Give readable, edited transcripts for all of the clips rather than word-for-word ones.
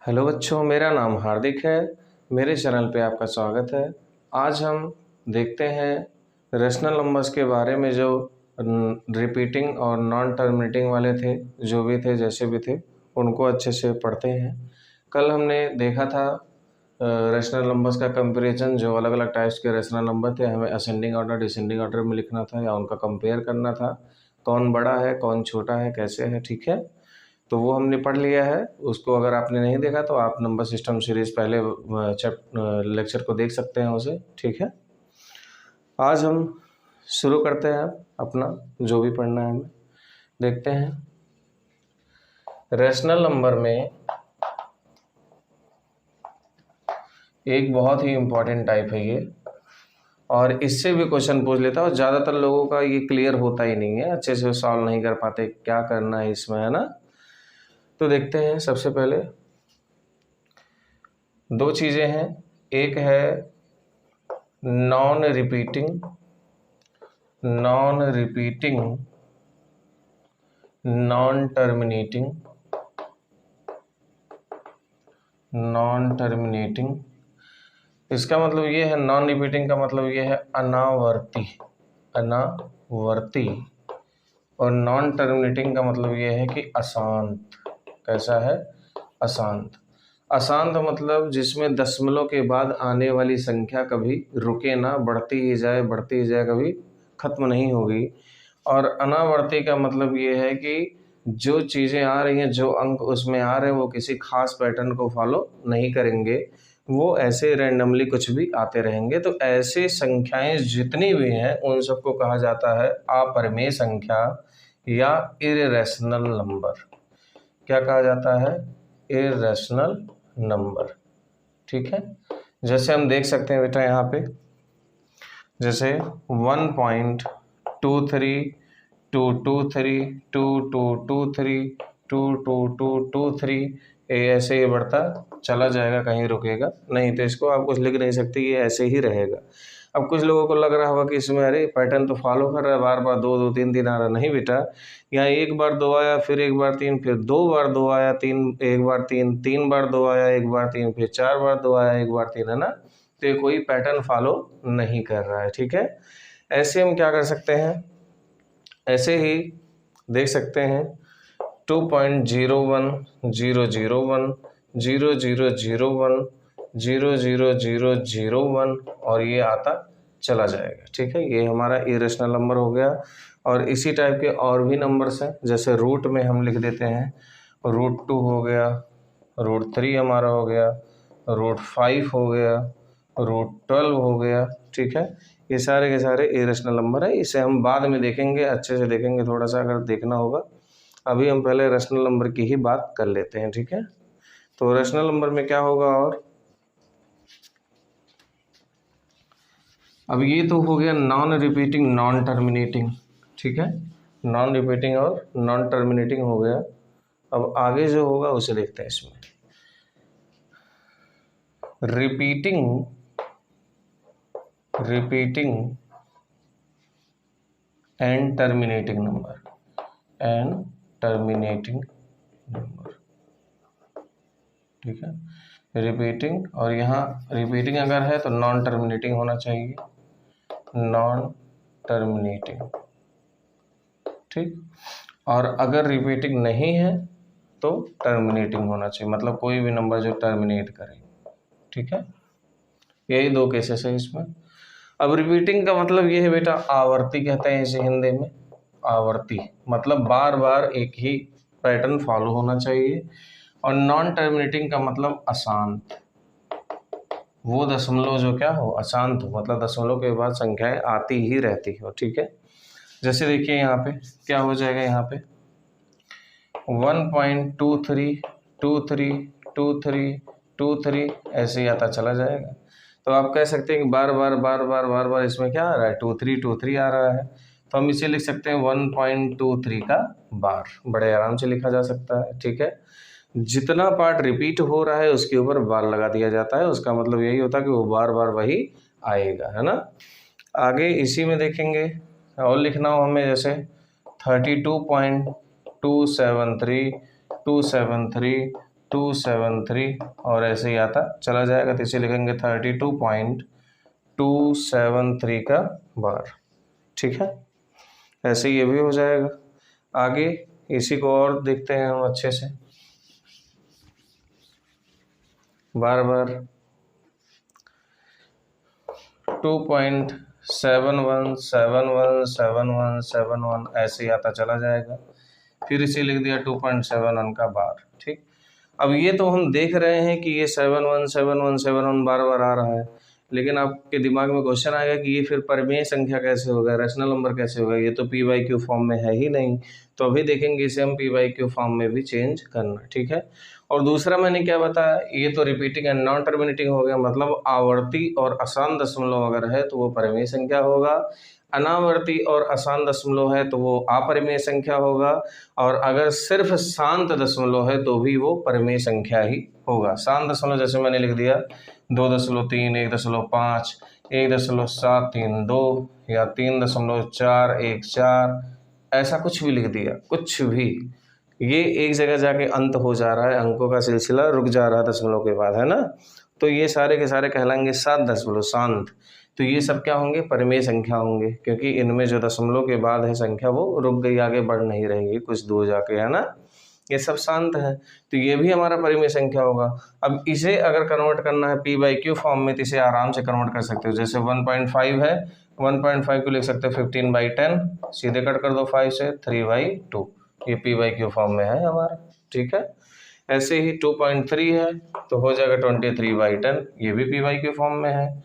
Hello बच्चों, मेरा नाम हार्दिक है। मेरे चैनल पे आपका स्वागत है। आज हम देखते हैं रेशनल नंबर्स के बारे में जो रिपीटिंग और नॉन टर्मिनेटिंग वाले थे, जो भी थे जैसे भी थे उनको अच्छे से पढ़ते हैं। कल हमने देखा था रेशनल नंबर्स का कंपैरिजन, जो अलग अलग टाइप्स के रेशनल नंबर थे हमें असेंडिंग ऑर्डर डिसेंडिंग ऑर्डर में लिखना था या उनका कंपेयर करना था, कौन बड़ा है कौन छोटा है कैसे है। ठीक है, तो वो हमने पढ़ लिया है। उसको अगर आपने नहीं देखा तो आप नंबर सिस्टम सीरीज पहले लेक्चर को देख सकते हैं उसे। ठीक है, आज हम शुरू करते हैं अपना जो भी पढ़ना है हमें। देखते हैं रेशनल नंबर में एक बहुत ही इम्पोर्टेंट टाइप है ये, और इससे भी क्वेश्चन पूछ लेता है और ज़्यादातर लोगों का ये क्लियर होता ही नहीं है, अच्छे से सॉल्व नहीं कर पाते क्या करना है इसमें, है ना। तो देखते हैं, सबसे पहले दो चीज़ें हैं। एक है नॉन रिपीटिंग नॉन टर्मिनेटिंग। इसका मतलब ये है, नॉन रिपीटिंग का मतलब ये है अनावर्ती, और नॉन टर्मिनेटिंग का मतलब ये है कि अशांत। कैसा है? अशांत। अशांत मतलब जिसमें दशमलव के बाद आने वाली संख्या कभी रुके ना, बढ़ती ही जाए, कभी खत्म नहीं होगी। और अनावर्ती का मतलब ये है कि जो चीज़ें आ रही हैं, जो अंक उसमें आ रहे हैं, वो किसी खास पैटर्न को फॉलो नहीं करेंगे, वो ऐसे रैंडमली कुछ भी आते रहेंगे। तो ऐसे संख्याएं जितनी भी हैं उन सबको कहा जाता है अपरिमेय संख्या या इर्रेशनल नंबर। क्या कहा जाता है? Irrational number. ठीक है, जैसे हम देख सकते हैं बेटा यहाँ पे, जैसे 1.2322322223 ऐसे ये बढ़ता चला जाएगा, कहीं रुकेगा नहीं। तो इसको आप कुछ लिख नहीं सकते, ये ऐसे ही रहेगा। अब कुछ लोगों को लग रहा होगा कि इसमें अरे पैटर्न तो फॉलो कर रहा है, बार बार दो दो तीन तीन आ रहा। नहीं बेटा, यहाँ एक बार दो आया, फिर एक बार तीन, फिर दो बार दो आया, तीन एक बार तीन, तीन बार दो आया, एक बार तीन, फिर चार बार दो आया, एक बार तीन, है ना। तो ये कोई पैटर्न फॉलो नहीं कर रहा है। ठीक है, ऐसे हम क्या कर सकते हैं, ऐसे ही देख सकते हैं 2.01, 0.01, 0.0001, 0.0001 और ये आता चला जाएगा। ठीक है, ये हमारा इरेशनल नंबर हो गया। और इसी टाइप के और भी नंबर्स हैं, जैसे रूट में हम लिख देते हैं √2 हो गया, √3 हमारा हो गया, √5 हो गया, √12 हो गया। ठीक है, ये सारे के सारे इरेशनल नंबर है। इसे हम बाद में देखेंगे, अच्छे से देखेंगे, थोड़ा सा अगर देखना होगा। अभी हम पहले रेशनल नंबर की ही बात कर लेते हैं। ठीक है, तो रेशनल नंबर में क्या होगा, और अब ये तो हो गया नॉन रिपीटिंग नॉन टर्मिनेटिंग। ठीक है, नॉन रिपीटिंग और नॉन टर्मिनेटिंग हो गया। अब आगे जो होगा उसे देखते हैं। इसमें रिपीटिंग एंड टर्मिनेटिंग नंबर, ठीक है, रिपीटिंग, और यहाँ रिपीटिंग अगर है तो नॉन टर्मिनेटिंग होना चाहिए, नॉन टर्मिनेटिंग। ठीक, और अगर रिपीटिंग नहीं है तो टर्मिनेटिंग होना चाहिए, मतलब कोई भी नंबर जो टर्मिनेट करे। ठीक है, यही दो केसेस है इसमें। अब रिपीटिंग का मतलब ये है बेटा, आवर्ती कहते हैं इसे हिंदी में। आवर्ती मतलब बार बार एक ही पैटर्न फॉलो होना चाहिए। और नॉन टर्मिनेटिंग का मतलब अशांत, वो दशमलव जो क्या हो, अशांत हो, मतलब दशमलव के बाद संख्याएं आती ही रहती हो। ठीक है, जैसे देखिए यहाँ पे क्या हो जाएगा, यहाँ पे 1.23232323 ऐसे ही आता चला जाएगा। तो आप कह सकते हैं कि बार बार इसमें क्या आ रहा है, 2323 आ रहा है। तो हम इसे लिख सकते हैं 1.23 का बार, बड़े आराम से लिखा जा सकता है। ठीक है, जितना पार्ट रिपीट हो रहा है उसके ऊपर बार लगा दिया जाता है, उसका मतलब यही होता है कि वो बार बार वही आएगा, है ना। आगे इसी में देखेंगे और लिखना हो हमें, जैसे 32.273 32.273 और ऐसे ही आता चला जाएगा। तो इसे लिखेंगे 32.273 का बार। ठीक है, ऐसे ये भी हो जाएगा। आगे इसी को और देखते हैं हम अच्छे से। बार बार 2.71717171 ऐसे ही आता चला जाएगा। फिर इसे लिख दिया 2.71 का बार। ठीक, अब ये तो हम देख रहे हैं कि ये 717171 बार बार आ रहा है, लेकिन आपके दिमाग में क्वेश्चन आएगा कि ये फिर परिमेय संख्या कैसे होगा, रैशनल नंबर कैसे होगा, ये तो पी बाई क्यू फॉर्म में है ही नहीं। तो अभी देखेंगे इसे हम पी बाई क्यू फॉर्म में भी चेंज करना। ठीक है, और दूसरा मैंने क्या बताया, ये तो रिपीटिंग एंड नॉन टर्मिनेटिंग हो गया, मतलब आवर्ती और आसान दशमलव अगर है तो वो परिमेय संख्या होगा, अनावर्ती और आसान दशमलव है तो वो अपरिमेय संख्या होगा, और अगर सिर्फ शांत दशमलव है तो भी वो परिमेय संख्या ही होगा। शांत दशमलव जैसे मैंने लिख दिया 2.3, 1.5, 1.732 या 3.414, ऐसा कुछ भी लिख दिया, कुछ भी, ये एक जगह जाके अंत हो जा रहा है, अंकों का सिलसिला रुक जा रहा है दशमलव के बाद, है ना। तो ये सारे के सारे कहलाएंगे सात दशमलव शांत। तो ये सब क्या होंगे, परिमेय संख्या होंगे, क्योंकि इनमें जो दशमलव के बाद है संख्या वो रुक गई, आगे बढ़ नहीं रहेगी कुछ दूर जाके, है ना। ये सब शांत है, तो ये भी हमारा परिमेय संख्या होगा। अब इसे अगर कन्वर्ट करना है पी बाई क्यू फॉर्म में तो इसे आराम से कन्वर्ट कर सकते हो। जैसे 1.5 है, 1.5 को लिख सकते हो 15/10, सीधे कट कर दो 5 से, 3/2, ये पी बाई क्यू फॉर्म में है हमारा। ठीक है, ऐसे ही 2.3 है तो हो जाएगा 23/10, ये भी पी बाई क्यू फॉर्म में है।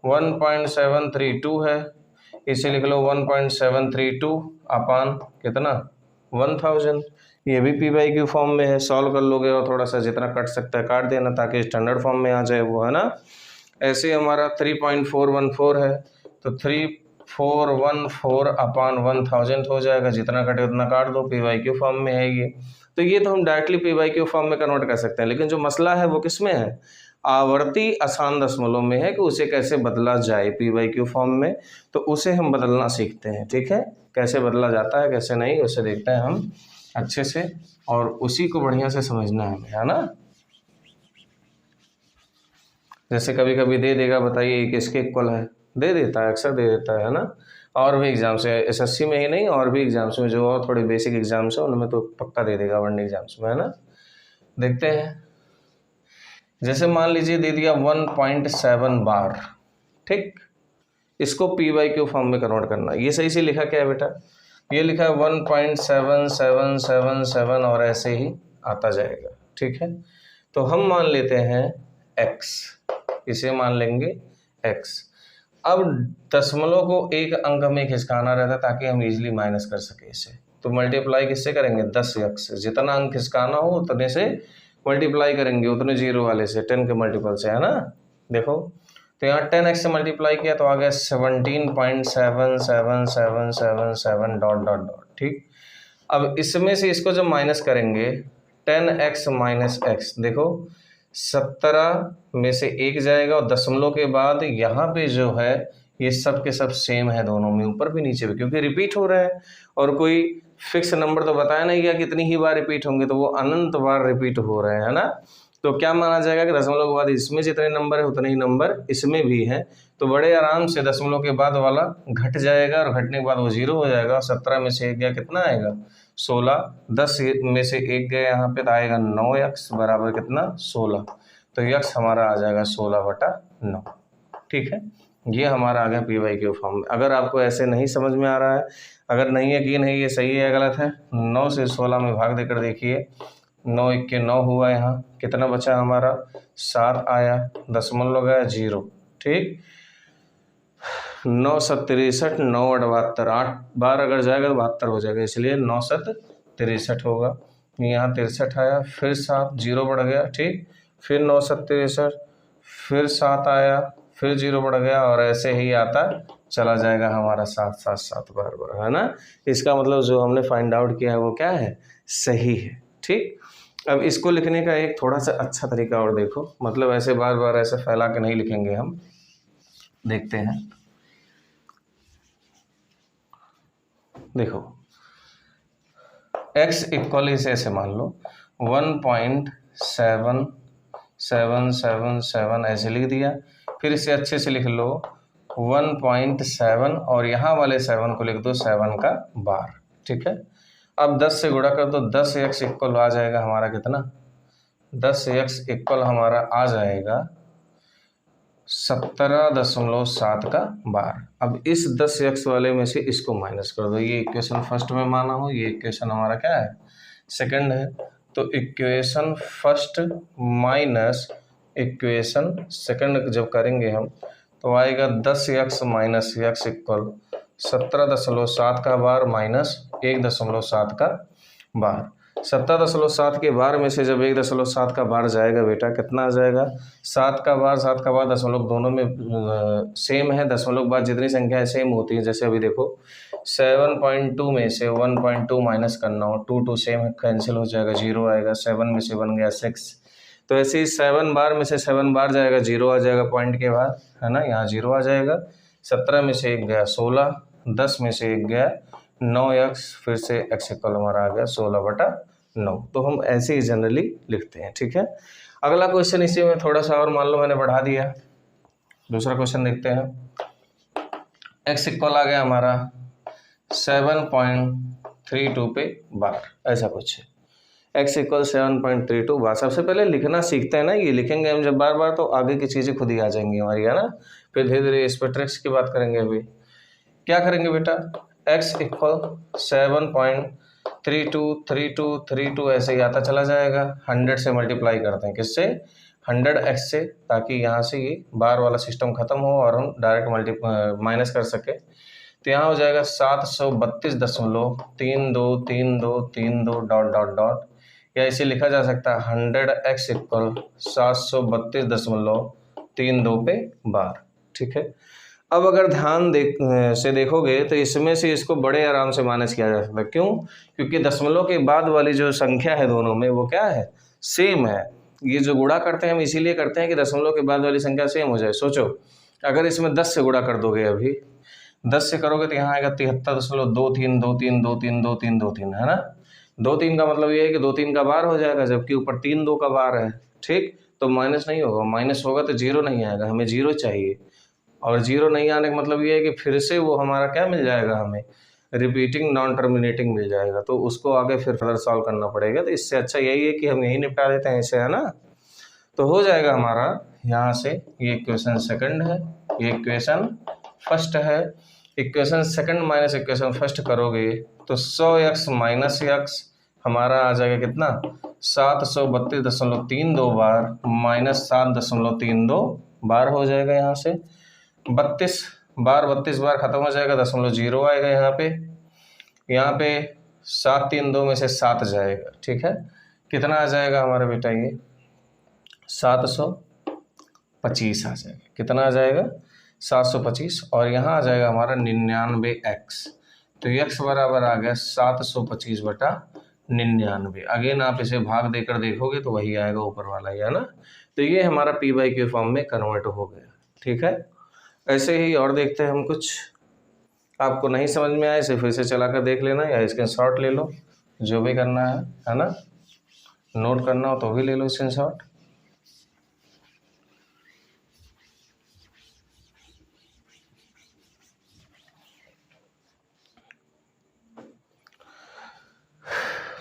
1.732 है, इसे लिख लो 1.732 अपान कितना 1000, ये भी पी बाई क्यू फॉर्म में है। सॉल्व कर लोगे और थोड़ा सा जितना कट सकता है काट देना ताकि स्टैंडर्ड फॉर्म में आ जाए वो, है ना। ऐसे हमारा 3.414 है तो 3414 अपान 1000 हो जाएगा, जितना कटे उतना काट दो, पी बाई क्यू फॉर्म में है ये। तो ये तो हम directly P by Q form में कन्वर्ट कर सकते हैं, लेकिन जो मसला है वो किस में है, आवर्ती आसान दशमलव में है कि उसे कैसे बदला जाए पी बाई क्यू फॉर्म में। तो उसे हम बदलना सीखते हैं। ठीक है, कैसे बदला जाता है कैसे नहीं उसे देखते हैं हम अच्छे से, और उसी को बढ़िया से समझना है हमें, है ना। जैसे कभी कभी दे देगा, बताइए एक इसके इक्वल है, दे देता है, अक्सर दे देता है ना। और भी एग्जाम्स है, एसएससी में ही नहीं और भी एग्जाम्स में, जो और थोड़े बेसिक एग्जाम्स है उनमें तो पक्का दे देगा, वन एग्जाम्स में, है ना। देखते हैं, जैसे मान लीजिए दे दिया 1.7 बार। ठीक, इसको पी बाई क्यू फॉर्म में कन्वर्ट करना। ये सही से लिखा क्या है बेटा, ये लिखा है 1.7777 और ऐसे ही आता जाएगा। ठीक है, तो हम मान लेते हैं x, इसे मान लेंगे x। अब दशमलव को एक अंक में खिसकाना रहता है ताकि हम इजीली माइनस कर सके इसे, तो मल्टीप्लाई किससे करेंगे 10x, जितना अंक खिसकाना हो उतने से मल्टीप्लाई करेंगे, उतने जीरो वाले से, 10 के मल्टीपल से, है ना। देखो तो यहाँ 10x से मल्टीप्लाई किया तो आ गया 17.77777 डॉट डॉट डॉट। ठीक, अब इसमें से इसको जब माइनस करेंगे 10x माइनस x, देखो 17 में से एक जाएगा और दशमलव के बाद यहाँ पे जो है ये सब के सब सेम है दोनों में, ऊपर भी नीचे भी, क्योंकि रिपीट हो रहा है और कोई फिक्स नंबर तो बताया नहीं गया कितनी ही बार रिपीट होंगे, तो वो अनंत बार रिपीट हो रहे हैं, है ना। तो क्या माना जाएगा कि दशमलव के बाद इसमें जितने नंबर है उतने ही नंबर इसमें भी हैं, तो बड़े आराम से दशमलव के बाद वाला घट जाएगा और घटने के बाद वो जीरो हो जाएगा। 17 में से एक गया कितना आएगा 16, 10 में से एक गया यहाँ पे तो आएगा 9x बराबर कितना 16, तो x हमारा आ जाएगा 16/9। ठीक है, ये हमारा आ गया पी बाई क्यू फॉर्म में। अगर आपको ऐसे नहीं समझ में आ रहा है, अगर नहीं यकीन है ये सही है या गलत है, 9 से 16 में भाग देकर देखिए, 9 1 के 9 हुआ, यहाँ कितना बचा हमारा 7 आया, दशमलव गया 0। ठीक, 9 7 63, 9 8 72, 8 बार अगर जाएगा तो 72 हो जाएगा, इसलिए 9 7 63 होगा। यहाँ 63 आया, फिर 7 0 बढ़ गया। ठीक, फिर 9 7 63, फिर 7 आया, फिर 0 बढ़ गया और ऐसे ही आता चला जाएगा हमारा 7 7 7 बार बार, है ना। इसका मतलब जो हमने फाइंड आउट किया है वो क्या है, सही है। ठीक, अब इसको लिखने का एक थोड़ा सा अच्छा तरीका और देखो, मतलब ऐसे बार बार ऐसे फैला के नहीं लिखेंगे हम, देखते हैं। देखो x इक्वल इसे ऐसे मान लो 1.7 7 7 7 7 ऐसे लिख दिया। फिर इसे अच्छे से लिख लो 1.7 और यहाँ वाले 7 को लिख दो 7 का बार। ठीक है, अब 10 से गुणा कर दो, 10x इक्वल आ जाएगा हमारा कितना, 10x इक्वल हमारा आ जाएगा 17.7 का बार। अब इस 10x वाले में से इसको माइनस कर दो, ये इक्वेशन फर्स्ट में माना हो, ये इक्वेशन हमारा क्या है, सेकंड है। तो equation first minus equation second जब करेंगे हम तो आएगा 10x माइनस x इक्वल 17.7 का बार माइनस 1.7 का बार। 17.7 के बार में से जब 1.7 का बार जाएगा बेटा कितना आ जाएगा, 7 का बार दशमलव दोनों में सेम है, दशमलव के बाद जितनी संख्याएं सेम होती हैं, जैसे अभी देखो 7.2 में से 1.2 माइनस करना हो, 2 2 सेम कैंसिल हो जाएगा, 0 आएगा, 7 में से बन गया 6। तो ऐसे ही 7 बार में से 7 बार जाएगा, 0 आ जाएगा पॉइंट के बाद, है ना, यहाँ 0 आ जाएगा। 17 में से 1 गया 16, 10 में से 1 गया 9x, फिर से x इक्वल हमारा आ गया 16/9। तो हम ऐसे ही जनरली लिखते हैं। ठीक है, अगला क्वेश्चन इसी में थोड़ा सा और मान लो मैंने बढ़ा दिया, दूसरा क्वेश्चन देखते हैं। x इक्वल आ गया हमारा 7.32 पे बार, ऐसा कुछ है, x इक्वल 7.32 बार। सबसे पहले लिखना सीखते हैं ना, ये लिखेंगे हम जब बार बार तो आगे की चीज़ें खुद ही आ जाएंगी हमारी, है ना। फिर धीरे धीरे इस पर ट्रिक्स की बात करेंगे। अभी क्या करेंगे बेटा, x इक्वल 7.32 ऐसे ही आता चला जाएगा, 100 से मल्टीप्लाई करते हैं, किससे, 100x से, ताकि यहाँ से ये बार वाला सिस्टम खत्म हो और हम डायरेक्ट माइनस कर सके। तो यहाँ हो जाएगा 732.3232 डॉट डॉट डॉट, या इसे लिखा जा सकता है 100x इक्वल 732.32 पे बार। ठीक है, अब अगर ध्यान से देखोगे तो इसमें से इसको बड़े आराम से माइनस किया जा सकता है। क्यों, क्योंकि दशमलव के बाद वाली जो संख्या है दोनों में वो क्या है, सेम है। ये जो गुणा करते हैं हम इसीलिए करते हैं कि दशमलव के बाद वाली संख्या सेम हो जाए। सोचो अगर इसमें 10 से गुणा कर दोगे, अभी 10 से करोगे तो यहाँ आएगा 73.23232323, है ना। 2 3 का मतलब ये है कि 2 3 का बार हो जाएगा, जबकि ऊपर 3 2 का बार है। ठीक, तो माइनस नहीं होगा, माइनस होगा तो 0 नहीं आएगा, हमें 0 चाहिए, और 0 नहीं आने का मतलब ये है कि फिर से वो हमारा क्या मिल जाएगा, हमें रिपीटिंग नॉन टर्मिनेटिंग मिल जाएगा, तो उसको आगे फिर फर्दर सॉल्व करना पड़ेगा। तो इससे अच्छा यही है कि हम यही निपटा देते हैं इसे, है ना। तो हो जाएगा हमारा यहाँ से, ये इक्वेशन सेकंड है, ये इक्वेशन फर्स्ट है। Equation second minus equation first करोगे तो 100x माइनस x हमारा आ जाएगा कितना, 732.32 बार माइनस 7.32 बार हो जाएगा। यहाँ से 32 बार खत्म हो जाएगा, 0 आएगा यहाँ पे। 7 3 2 में से 7 जाएगा। ठीक है, कितना आ जाएगा हमारा बेटा, ये 725 आ जाएगा। कितना आ जाएगा, 725, और यहाँ आ जाएगा हमारा 99x। तो x बराबर आ गया 725/99। अगेन आप इसे भाग देकर देखोगे तो वही आएगा ऊपर वाला ही, है ना। तो ये हमारा p/q फॉर्म में कन्वर्ट हो गया। ठीक है, ऐसे ही और देखते हैं हम कुछ। आपको नहीं समझ में आए इसे फिर से चला कर देख लेना, या स्क्रीनशॉट ले लो, जो भी करना है ना। नोट करना हो तो भी ले लो स्क्रीनशॉट।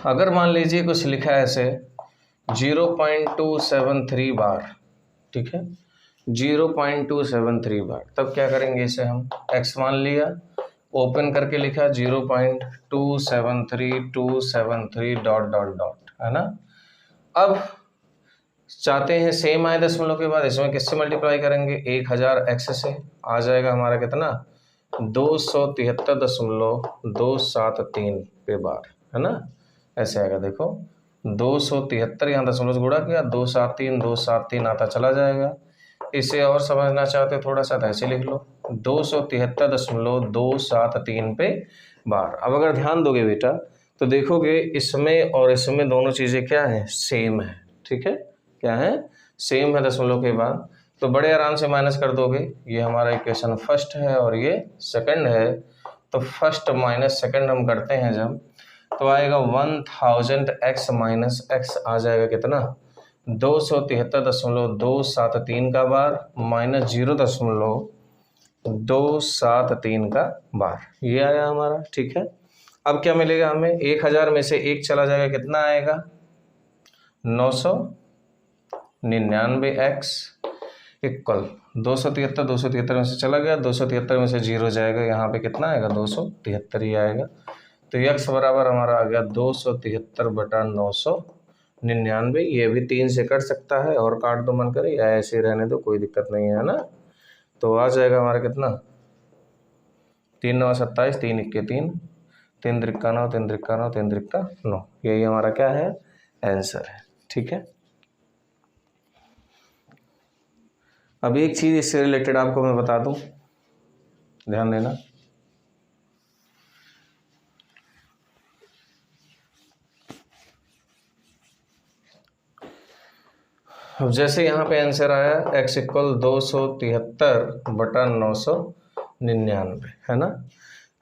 अगर मान लीजिए कुछ लिखा है ऐसे 0.273 बार, ठीक है, 0.273 बार, तब क्या करेंगे, इसे हम x मान लिया, ओपन करके लिखा 0.273273 डॉट डॉट डॉट, है ना। अब चाहते हैं सेम आए दशमलव के बाद, इसमें किससे मल्टीप्लाई करेंगे, 1000x से, आ जाएगा हमारा कितना, 273.273 पे बार, है ना। ऐसे आएगा, देखो 273 यहाँ दशमलव से गुणा किया, 273 आता चला जाएगा। इसे और समझना चाहते थोड़ा सा तो ऐसे लिख लो 273.273 पे बार। अब अगर ध्यान दोगे बेटा तो देखोगे इसमें और इसमें दोनों चीज़ें क्या है, सेम है। ठीक है, क्या है, सेम है दशमलव के बाद, तो बड़े आराम से माइनस कर दोगे। ये हमारा इक्वेशन फर्स्ट है और ये सेकंड है, तो फर्स्ट माइनस सेकंड हम करते हैं जब, तो आएगा 1000x माइनस x आ जाएगा कितना, 273.273 का बार माइनस 0.273 का बार, ये आया हमारा। ठीक है, अब क्या मिलेगा हमें, 1000 में से 1 चला जाएगा, कितना आएगा 999x इक्वल 273 में से चला गया, 273 में से 0 जाएगा, यहाँ पे कितना आएगा 273 ही आएगा। तो x बराबर हमारा आ गया 273/999। ये भी 3 से कट सकता है, और काट दो मन करे, या ऐसे रहने दो, कोई दिक्कत नहीं है ना। तो आ जाएगा हमारा कितना, 3 9 27, 3 1 3, 3 3 9, 3 3 9, 3 3 9, यही हमारा क्या है, आंसर है। ठीक है, अब एक चीज़ इससे रिलेटेड आपको मैं बता दूं, ध्यान देना। अब जैसे यहाँ पे आंसर आया x इक्वल 273/999, है ना।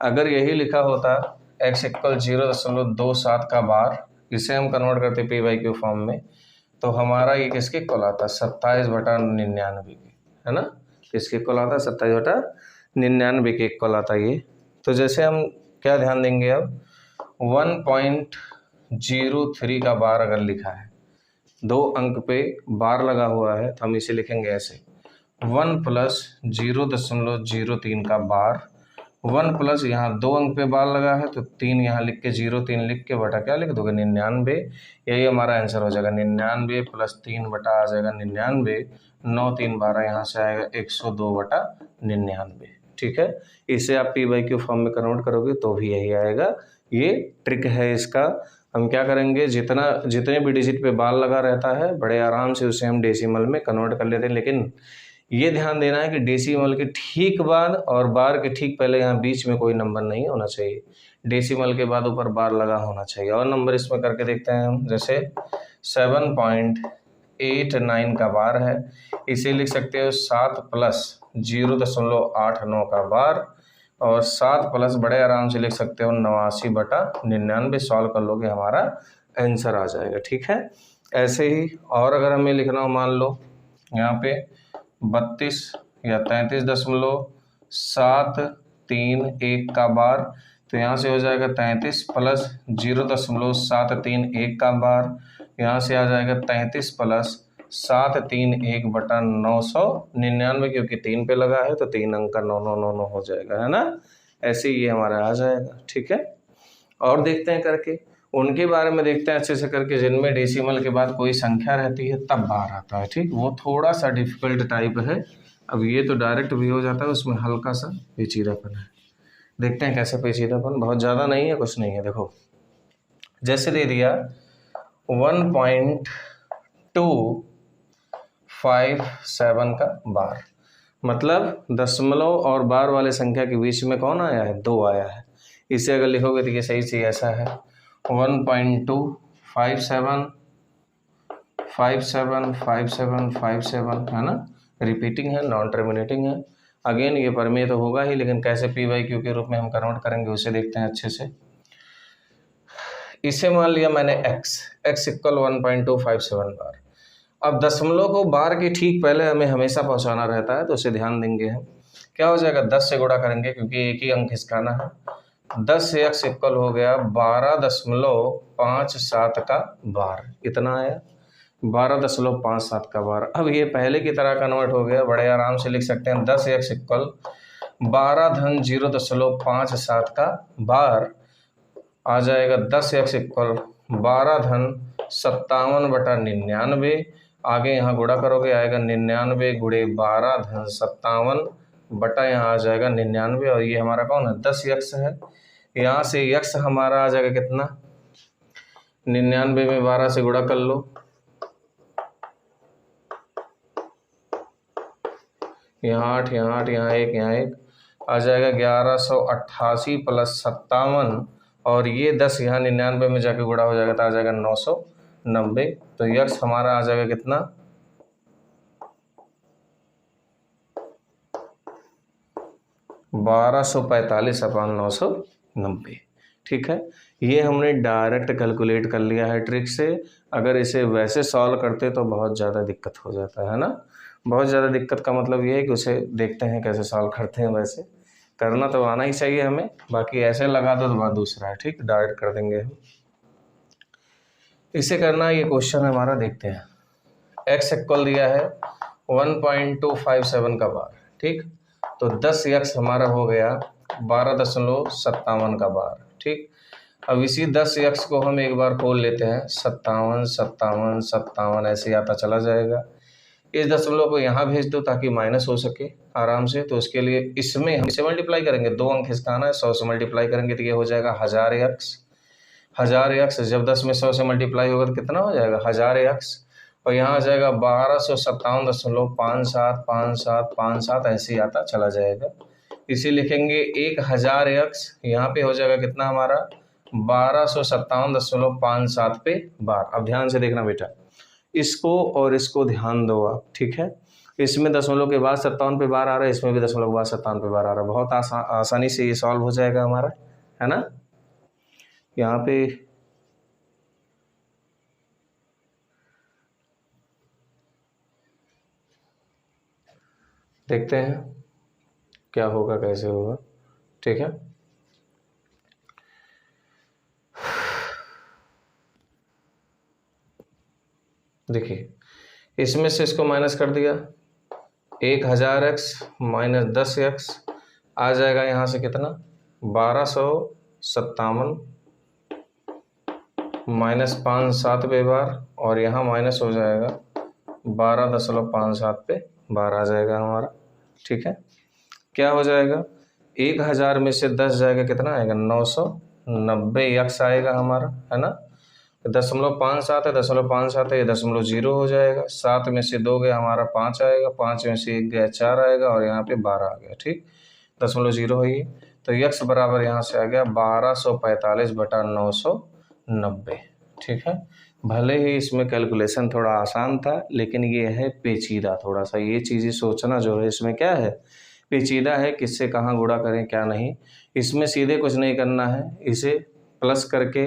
अगर यही लिखा होता x इक्वल 0.27 का बार, इसे हम कन्वर्ट करते p/q फॉर्म में, तो हमारा ये किसके इक्वल आता, 27/99 के, है ना। किसके इक्वल आता, 27/99 के इक्वल आता ये। तो जैसे हम क्या ध्यान देंगे, अब 1.03 का बार अगर लिखा है, 2 अंक पे बार लगा हुआ है, तो हम इसे लिखेंगे ऐसे, 1 प्लस 0.03 का बार, 1 प्लस यहाँ 2 अंक पे बार लगा है, तो 3 यहाँ लिख के 0.3 लिख के बटा क्या लिख दोगे 99, यही हमारा आंसर हो जाएगा। 99 प्लस 3 बटा आ जाएगा 99, 9 3 12, यहाँ से आएगा 102/99। ठीक है, इसे आप p/q फॉर्म में कन्वर्ट करोगे तो भी यही आएगा। ये ट्रिक है इसका। हम क्या करेंगे, जितने भी डिजिट पे बार लगा रहता है, बड़े आराम से उसे हम डेसिमल में कन्वर्ट कर लेते हैं। लेकिन ये ध्यान देना है कि डेसिमल के ठीक बाद और बार के ठीक पहले यहाँ बीच में कोई नंबर नहीं होना चाहिए, डेसिमल के बाद ऊपर बार लगा होना चाहिए। और नंबर इसमें करके देखते हैं हम, जैसे 7.89 का बार है, इसे लिख सकते हो 7 प्लस 0.89 का बार, और 7 प्लस बड़े आराम से लिख सकते हो 89/99। सॉल्व कर लोगे, हमारा आंसर आ जाएगा। ठीक है, ऐसे ही और अगर हमें लिखना हो, मान लो यहाँ पे 32 या 33.731 का बार, तो यहाँ से हो जाएगा 33 प्लस 0.731 का बार, यहाँ से आ जाएगा 33 प्लस 731/999, क्योंकि 3 पे लगा है तो 3 अंक का 999 हो जाएगा, है ना। ऐसे ही ये हमारा आ जाएगा। ठीक है, और देखते हैं करके, उनके बारे में देखते हैं अच्छे से करके, जिनमें डेसिमल के बाद कोई संख्या रहती है तब बार आता है। ठीक, वो थोड़ा सा डिफिकल्ट टाइप है। अब ये तो डायरेक्ट भी हो जाता है, उसमें हल्का सा पेचीदापन है। देखते हैं कैसे पेचीदापन, बहुत ज़्यादा नहीं है, कुछ नहीं है। देखो, जैसे दे दिया 1.257 का बार, मतलब दशमलव और बार वाले संख्या के बीच में कौन आया है, 2 आया है। इसे अगर लिखोगे तो ये सही से ऐसा है 1.257 57 57 57, है ना। रिपीटिंग है, नॉन टर्मिनेटिंग है। अगेन ये परमेय तो होगा ही, लेकिन कैसे p/q के रूप में हम कन्वर्ट करेंगे उसे देखते हैं अच्छे से। इसे मान लिया मैंने x इक्वल 1.257 बार। अब दशमलव को बार के ठीक पहले हमें हमेशा पहुंचाना रहता है, तो उसे ध्यान देंगे हम। क्या हो जाएगा, 10 से गुणा करेंगे, क्योंकि एक ही अंक इसका ना है। 10 से x इक्वल हो गया 12.57 का बार, इतना आया 12.57 का बार। अब ये पहले की तरह कन्वर्ट हो गया, बड़े आराम से लिख सकते हैं 10x इक्वल 12-0.57 का बार, आ जाएगा 10x इक्वल 12-57/99। आगे यहाँ गुणा करोगे, आएगा 99 गुणे 12-57 बटा यहाँ आ जाएगा 99, और ये हमारा कौन है, 10x है। यहाँ से x हमारा आ जाएगा कितना, 99 में 12 से गुणा कर लो, यहाँ 8, यहाँ 8, यहाँ 1, यहाँ 1, आ जाएगा 1188 प्लस 57, और ये 10 यहाँ 99 में जाके गुणा हो जाएगा, तो आ जाएगा 990। तो यक्स हमारा आ जाएगा कितना, 1245/990। ठीक है, ये हमने डायरेक्ट कैलकुलेट कर लिया है ट्रिक से। अगर इसे वैसे सॉल्व करते तो बहुत ज़्यादा दिक्कत हो जाता है ना। बहुत ज़्यादा दिक्कत का मतलब ये है कि उसे देखते हैं कैसे सॉल्व करते हैं, वैसे करना तो आना ही चाहिए हमें, बाकी ऐसे लगा दो तो बात दूसरा है। ठीक, डायरेक्ट कर देंगे हम। इसे करना, ये क्वेश्चन हमारा देखते हैं। x इक्वल दिया है 1.257 का बार। ठीक, तो 10 x हमारा हो गया 12.57 का बार। ठीक, अब इसी 10 x को हम एक बार खोल लेते हैं, 57 57 57 ऐसे आता चला जाएगा। इस दशमलव को यहाँ भेज दो ताकि माइनस हो सके आराम से। तो उसके लिए इसमें हम इसे मल्टीप्लाई करेंगे, 2 अंक इसका आना है, 100 से मल्टीप्लाई करेंगे तो ये हो जाएगा 1000x। 1000x जब 10 में 100 से मल्टीप्लाई होगा तो कितना हो जाएगा 1000x, और यहाँ आ जाएगा 1257.575757 ऐसे ही आता चला जाएगा। इसे लिखेंगे 1000x, यहाँ पे हो जाएगा कितना हमारा 1257.57 पे बार। अब ध्यान से देखना बेटा, इसको और इसको ध्यान दो आप। ठीक है, इसमें दशमलव के बाद 57 पे बार आ रहा है, इसमें भी दशमलव के बाद 57 पे बार आ रहा है। बहुत आसानी से ये सॉल्व हो जाएगा हमारा, है ना। यहाँ पे देखते हैं क्या होगा, कैसे होगा। ठीक है, देखिए इसमें से इसको माइनस कर दिया, 1000x माइनस 10x आ जाएगा यहाँ से कितना 1257 माइनस 57 पे बार, और यहाँ माइनस हो जाएगा 12.57 पे बार आ जाएगा हमारा। ठीक है, क्या हो जाएगा 1000 में से 10 जाएगा, कितना आएगा 990x आएगा हमारा, है ना। 0.57 है, 0.57 है, ये 0.0 हो जाएगा। 7 में से 2 गया हमारा 5 आएगा, 5 में से 1 गया 4 आएगा, और यहाँ पे 12 आ गया। ठीक, 0.0 है ये, तो x बराबर यहाँ से आ गया 1245/990। ठीक है, भले ही इसमें कैलकुलेशन थोड़ा आसान था, लेकिन ये है पेचीदा थोड़ा सा। ये चीज़ें सोचना जो है इसमें क्या है, पेचीदा है, किससे कहाँ गुणा करें क्या नहीं। इसमें सीधे कुछ नहीं करना है, इसे प्लस करके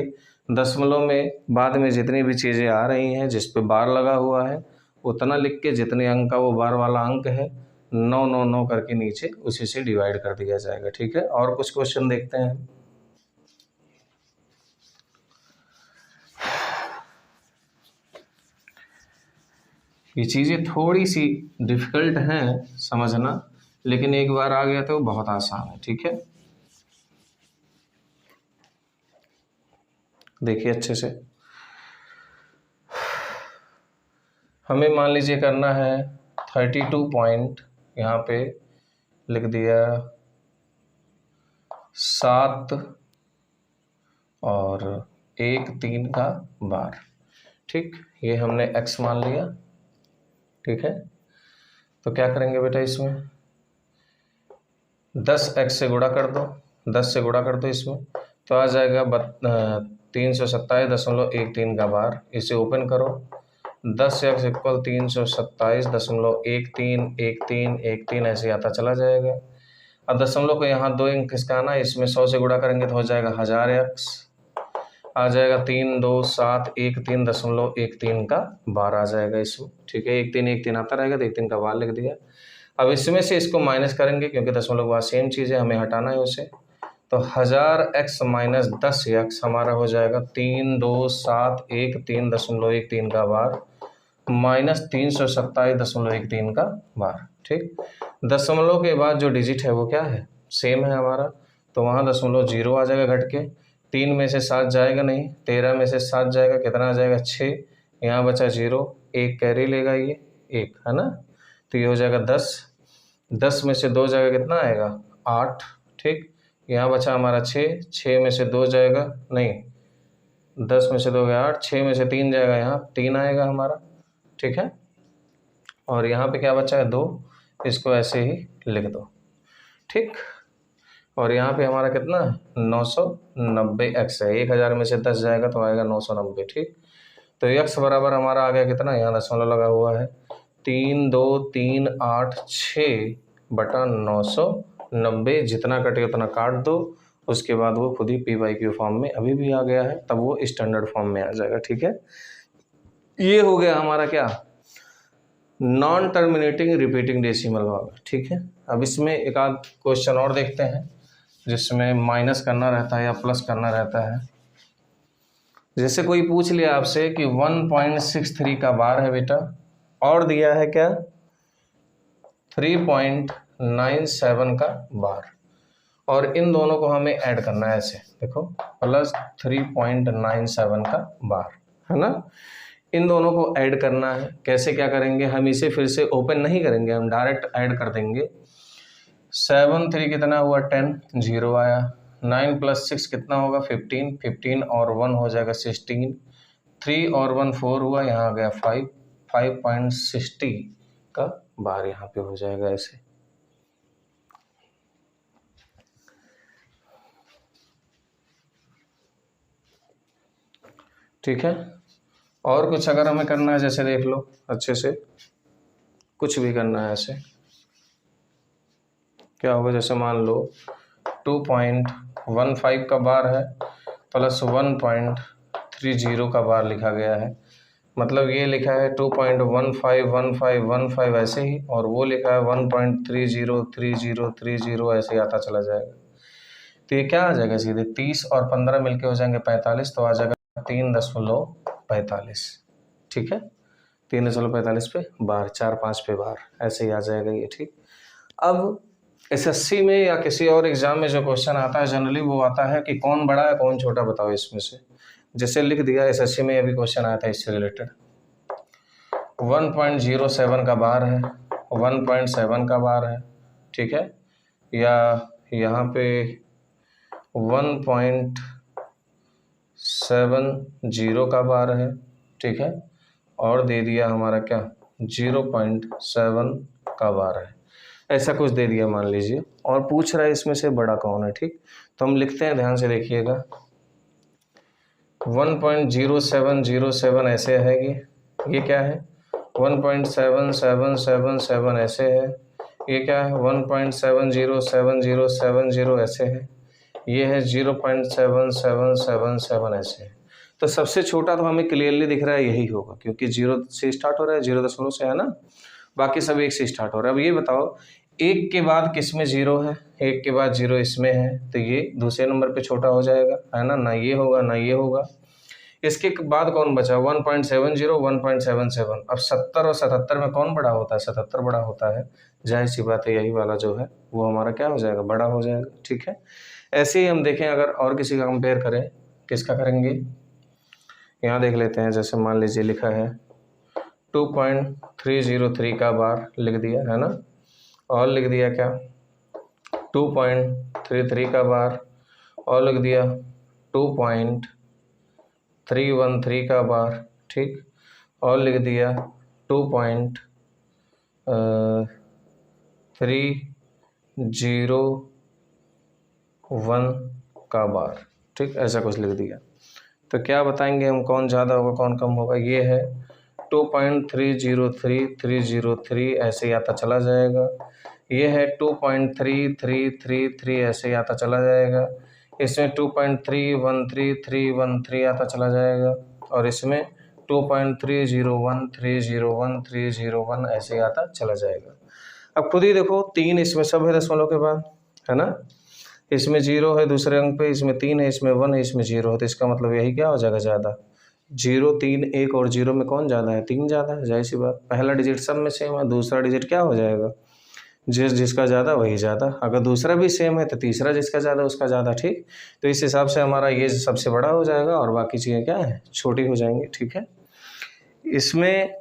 दशमलव में बाद में जितनी भी चीज़ें आ रही हैं जिस पे बार लगा हुआ है उतना लिख के, जितने अंक का वो बार वाला अंक है 999 करके नीचे उसी से डिवाइड कर दिया जाएगा। ठीक है, और कुछ क्वेश्चन देखते हैं। ये चीज़ें थोड़ी सी डिफिकल्ट हैं समझना, लेकिन एक बार आ गया तो बहुत आसान है। ठीक है, देखिए अच्छे से, हमें मान लीजिए करना है 32 पॉइंट, यहाँ पे लिख दिया 7 और 1 3 का बार। ठीक, ये हमने x मान लिया। ठीक है, तो क्या करेंगे बेटा, इसमें 10x से गुणा कर दो, 10 से गुणा कर दो इसमें, तो आ जाएगा 327.13 का बार। इसे ओपन करो, 10x इक्वल 327.131313 ऐसे आता चला जाएगा। अब दशमलव को यहाँ 2 अंक किसका आना है, इसमें 100 से गुणा करेंगे तो हो जाएगा 1000x, आ जाएगा 32713.13 का बार आ जाएगा इसमें। ठीक है, 1313 आता रहेगा तो 13 का बार लिख दिया। अब इसमें से इसको माइनस करेंगे क्योंकि दशमलव के बाद सेम चीज़ है, हमें हटाना है उसे। तो 1000x माइनस 10x हमारा हो जाएगा 32713.13 का बार माइनस 327.13 का बार। ठीक, दशमलव के बाद जो डिजिट है वो क्या है, सेम है हमारा, तो वहाँ दशमलव 0 आ जाएगा घट के। 3 में से 7 जाएगा नहीं, 13 में से 7 जाएगा, कितना आ जाएगा 6, यहाँ बचा 0, 1 कैरी लेगा ये 1, है ना, तो ये हो जाएगा 10। 10 में से 2 जाएगा, कितना आएगा 8। ठीक, यहाँ बचा हमारा 6, 6 में से 2 जाएगा नहीं, 10 में से 2 गया 8, 6 में से 3 जाएगा, यहाँ 3 आएगा हमारा। ठीक है, और यहाँ पे क्या बचा है 2, इसको ऐसे ही लिख दो। ठीक, और यहाँ पे हमारा कितना 990x है, 1000 में से 10 जाएगा तो आएगा 990। ठीक, तो x बराबर हमारा आ गया कितना, यहाँ दशमलव लगा हुआ है 32386/990, जितना कटे उतना काट दो उसके बाद वो खुद ही p/q फॉर्म में अभी भी आ गया है, तब वो स्टैंडर्ड फॉर्म में आ जाएगा। ठीक है, ये हो गया हमारा क्या, नॉन टर्मिनेटिंग रिपीटिंग डेसिमल भाग। ठीक है, अब इसमें एक आध क्वेश्चन और देखते हैं जिसमें माइनस करना रहता है या प्लस करना रहता है। जैसे कोई पूछ लिया आपसे कि 1.63 का बार है बेटा, और दिया है क्या 3.97 का बार, और इन दोनों को हमें ऐड करना है। ऐसे देखो, प्लस 3.97 का बार है ना, इन दोनों को ऐड करना है। कैसे क्या करेंगे, हम इसे फिर से ओपन नहीं करेंगे, हम डायरेक्ट ऐड कर देंगे। 7 3 कितना हुआ 10, 0 आया। 9 + 6 कितना होगा 15, 15 और 1 हो जाएगा 16, 3 और 1 4 हुआ, यहाँ आ गया 5, 5.60 का बार यहाँ पे हो जाएगा ऐसे। ठीक है, और कुछ अगर हमें करना है, जैसे देख लो अच्छे से, कुछ भी करना है ऐसे, क्या होगा, जैसे मान लो 2.15 का बार है प्लस 1.30 का बार लिखा गया है। मतलब ये लिखा है 2.151515 ऐसे ही, और वो लिखा है 1.303030 ऐसे ही आता चला जाएगा। तो ये क्या आ जाएगा, सीधे 30 और 15 मिलके हो जाएंगे 45, तो आ जाएगा 3.45। ठीक है, 3.45 पे बार, 4 5 पे बार, ऐसे ही आ जाएगा ये। ठीक, अब एसएससी में या किसी और एग्जाम में जो क्वेश्चन आता है जनरली वो आता है कि कौन बड़ा है कौन छोटा, बताओ इसमें से। जैसे लिख दिया, एसएससी में अभी क्वेश्चन आया था इससे रिलेटेड, 1.07 का बार है, 1.7 का बार है। ठीक है, या यहाँ पे 1.70 का बार है। ठीक है, और दे दिया हमारा क्या 0.7 का बार है, ऐसा कुछ दे दिया मान लीजिए, और पूछ रहा है इसमें से बड़ा कौन है। ठीक, तो हम लिखते हैं, ध्यान से देखिएगा, 1.0707 ऐसे है, ये क्या है 1.7777 ऐसे है, ये क्या है 1.707070 ऐसे है, ये है 0.7777 ऐसे है। तो सबसे छोटा तो हमें क्लियरली दिख रहा है यही होगा, क्योंकि 0 से स्टार्ट हो रहा है, 0 से है ना, बाकी सब 1 से स्टार्ट हो रहा है। अब ये बताओ, 1 के बाद किस में 0 है, 1 के बाद 0 इसमें है, तो ये दूसरे नंबर पे छोटा हो जाएगा, है ना, ना ये होगा ना ये होगा। इसके बाद कौन बचा 1.70 1.77। अब 70 और 77 में कौन बड़ा होता है, 77 बड़ा होता है, जाहिर सी बात है यही वाला जो है वो हमारा क्या हो जाएगा, बड़ा हो जाएगा। ठीक है, ऐसे ही हम देखें, अगर और किसी का कंपेयर करें, किसका करेंगे, यहाँ देख लेते हैं। जैसे मान लीजिए लिखा है 2.303 का बार लिख दिया है ना, और लिख दिया क्या 2.33 का बार, और लिख दिया 2.313 का बार। ठीक, और लिख दिया 2.301 का बार। ठीक, ऐसा कुछ लिख दिया। तो क्या बताएंगे हम, कौन ज़्यादा होगा कौन कम होगा। ये है 2.303303 ऐसे ही आता चला जाएगा, ये है 2.3333 ऐसे ही आता चला जाएगा, इसमें 2.313313 आता चला जाएगा, और इसमें 2.301301 ऐसे ही आता चला जाएगा। अब खुद ही देखो, 3 इसमें सब है दशमलव के बाद, है ना, इसमें 0 है दूसरे अंक पे, इसमें 3 है, इसमें 1 है, इसमें 0 है, तो इसका मतलब यही क्या हो जाएगा, ज़्यादा। 0 3 1 और 0 में कौन ज़्यादा है, 3 ज़्यादा है, जाहिर सी बात। पहला डिजिट सब में सेम है, दूसरा डिजिट क्या हो जाएगा, जिसका ज़्यादा वही ज़्यादा, अगर दूसरा भी सेम है तो तीसरा जिसका ज़्यादा उसका ज़्यादा। ठीक, तो इस हिसाब से हमारा ये सबसे बड़ा हो जाएगा और बाकी चीज़ें क्या है, छोटी हो जाएंगी। ठीक है, इसमें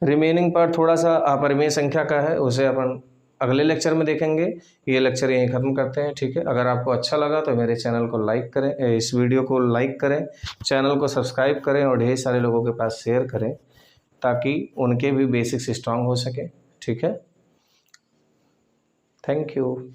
रिमेनिंग पार्ट थोड़ा सा अपरिमेय संख्या का है, उसे अपन अगले लेक्चर में देखेंगे। ये लेक्चर यहीं ख़त्म करते हैं। ठीक है, अगर आपको अच्छा लगा तो मेरे चैनल को लाइक करें, इस वीडियो को लाइक करें, चैनल को सब्सक्राइब करें और ढेर सारे लोगों के पास शेयर करें, ताकि उनके भी बेसिक्स स्ट्रांग हो सके। ठीक है, थैंक यू।